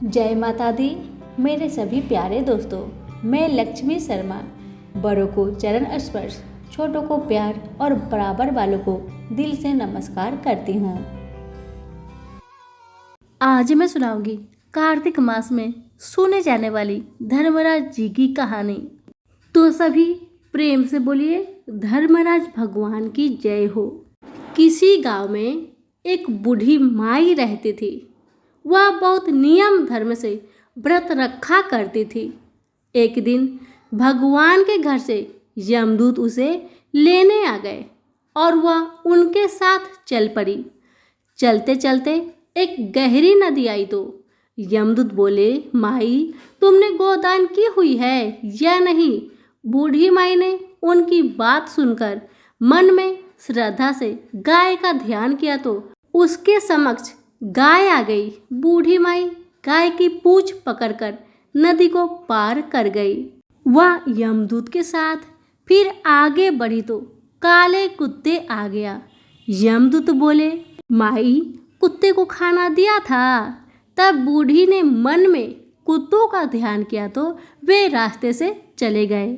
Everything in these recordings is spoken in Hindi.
जय माता दी। मेरे सभी प्यारे दोस्तों, मैं लक्ष्मी शर्मा बड़ों को चरण स्पर्श, छोटों को प्यार और बराबर वालों को दिल से नमस्कार करती हूँ। आज मैं सुनाऊंगी कार्तिक मास में सुने जाने वाली धर्मराज जी की कहानी। तो सभी प्रेम से बोलिए धर्मराज भगवान की जय हो। किसी गांव में एक बूढ़ी माई रहती थी। वह बहुत नियम धर्म से व्रत रखा करती थी। एक दिन भगवान के घर से यमदूत उसे लेने आ गए और वह उनके साथ चल पड़ी। चलते चलते एक गहरी नदी आई तो यमदूत बोले, माई तुमने गोदान की हुई है या नहीं? बूढ़ी माई ने उनकी बात सुनकर मन में श्रद्धा से गाय का ध्यान किया तो उसके समक्ष गाय आ गई। बूढ़ी माई गाय की पूंछ पकड़कर नदी को पार कर गई। वह यमदूत के साथ फिर आगे बढ़ी तो काले कुत्ते आ गया। यमदूत बोले, माई कुत्ते को खाना दिया था। तब बूढ़ी ने मन में कुत्तों का ध्यान किया तो वे रास्ते से चले गए।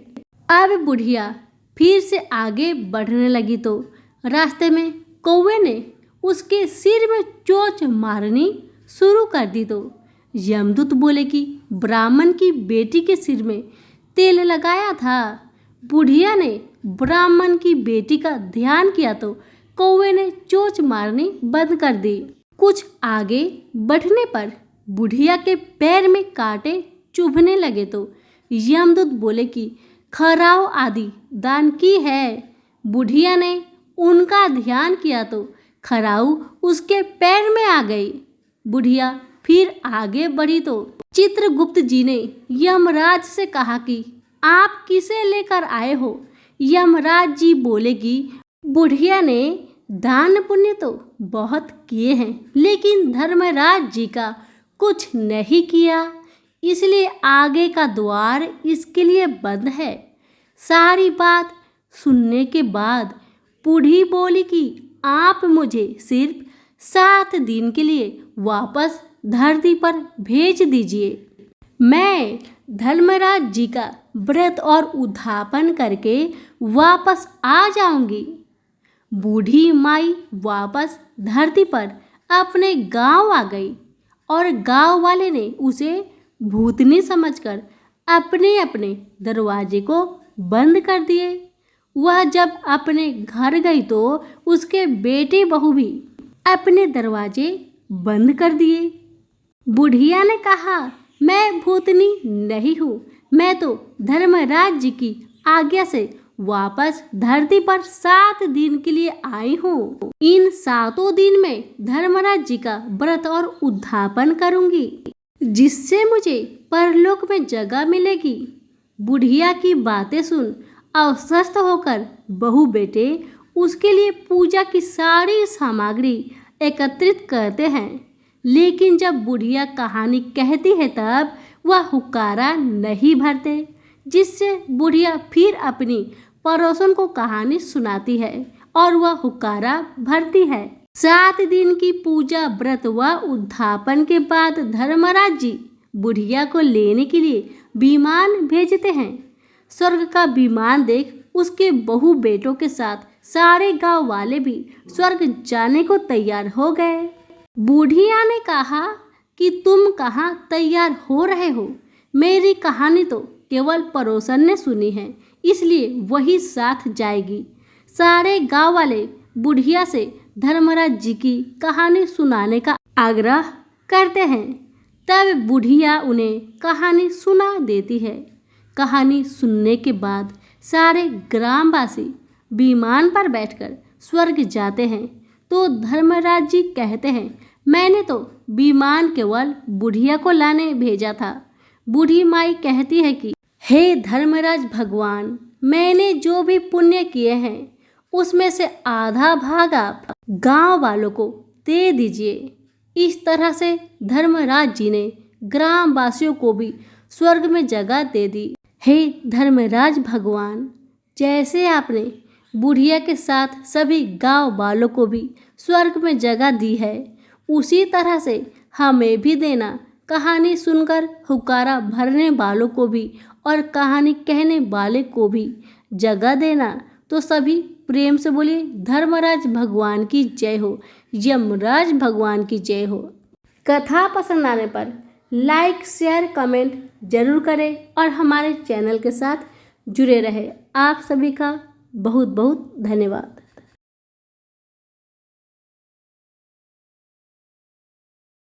अब बुढ़िया फिर से आगे बढ़ने लगी तो रास्ते में कौवे ने उसके सिर में चोंच मारनी शुरू कर दी तो यमदूत बोले कि ब्राह्मण की बेटी के सिर में तेल लगाया था। बुढ़िया ने ब्राह्मण की बेटी का ध्यान किया तो कौवे ने चोंच मारनी बंद कर दी। कुछ आगे बढ़ने पर बुढ़िया के पैर में कांटे चुभने लगे तो यमदूत बोले कि खराव आदि दान की है। बुढ़िया ने उनका ध्यान किया तो खराऊ उसके पैर में आ गई। बुढ़िया फिर आगे बढ़ी तो चित्रगुप्त जी ने यमराज से कहा कि आप किसे लेकर आए हो? यमराज जी बोले कि बुढ़िया ने दान पुण्य तो बहुत किए हैं, लेकिन धर्मराज जी का कुछ नहीं किया, इसलिए आगे का द्वार इसके लिए बंद है। सारी बात सुनने के बाद बूढ़ी बोली कि आप मुझे सिर्फ 7 दिन के लिए वापस धरती पर भेज दीजिए। मैं धर्मराज जी का व्रत और उद्यापन करके वापस आ जाऊंगी। बूढ़ी माई वापस धरती पर अपने गांव आ गई और गांव वाले ने उसे भूतनी समझकर अपने अपने दरवाजे को बंद कर दिए। वह जब अपने घर गई तो उसके बेटे बहू भी अपने दरवाजे बंद कर दिए। बुढ़िया ने कहा, मैं भूतनी नहीं हूँ, मैं तो धर्मराज जी की आज्ञा से वापस धरती पर 7 दिन के लिए आई हूँ। इन 7 दिन में धर्मराज जी का व्रत और उद्यापन करूंगी, जिससे मुझे परलोक में जगह मिलेगी। बुढ़िया की बातें सुन अस्वस्थ होकर बहू बेटे उसके लिए पूजा की सारी सामग्री एकत्रित करते हैं। लेकिन जब बुढ़िया कहानी कहती है तब वह हुक्कारा नहीं भरते, जिससे बुढ़िया फिर अपनी पड़ोसन को कहानी सुनाती है और वह हुक्कारा भरती है। 7 दिन की पूजा व्रत व उद्यापन के बाद धर्मराज जी बुढ़िया को लेने के लिए विमान भेजते हैं। स्वर्ग का विमान देख उसके बहू बेटों के साथ सारे गांव वाले भी स्वर्ग जाने को तैयार हो गए। बूढ़िया ने कहा कि तुम कहाँ तैयार हो रहे हो? मेरी कहानी तो केवल पड़ोसन ने सुनी है, इसलिए वही साथ जाएगी। सारे गांव वाले बुढ़िया से धर्मराज जी की कहानी सुनाने का आग्रह करते हैं। तब बुढ़िया उन्हें कहानी सुना देती है। कहानी सुनने के बाद सारे ग्रामवासी विमान पर बैठकर स्वर्ग जाते हैं तो धर्मराज जी कहते हैं, मैंने तो विमान केवल बुढ़िया को लाने भेजा था। बूढ़ी माई कहती है कि हे धर्मराज भगवान, मैंने जो भी पुण्य किए हैं उसमें से आधा भाग आप गांव वालों को दे दीजिए। इस तरह से धर्मराज जी ने ग्रामवासियों को भी स्वर्ग में जगह दे दी। हे धर्मराज भगवान, जैसे आपने बुढ़िया के साथ सभी गांव वालों को भी स्वर्ग में जगह दी है, उसी तरह से हमें भी देना। कहानी सुनकर हुक्कारा भरने वालों को भी और कहानी कहने वाले को भी जगह देना। तो सभी प्रेम से बोलिए धर्मराज भगवान की जय हो, यमराज भगवान की जय हो। कथा पसंद आने पर लाइक शेयर कमेंट जरूर करें और हमारे चैनल के साथ जुड़े रहे। आप सभी का बहुत बहुत धन्यवाद।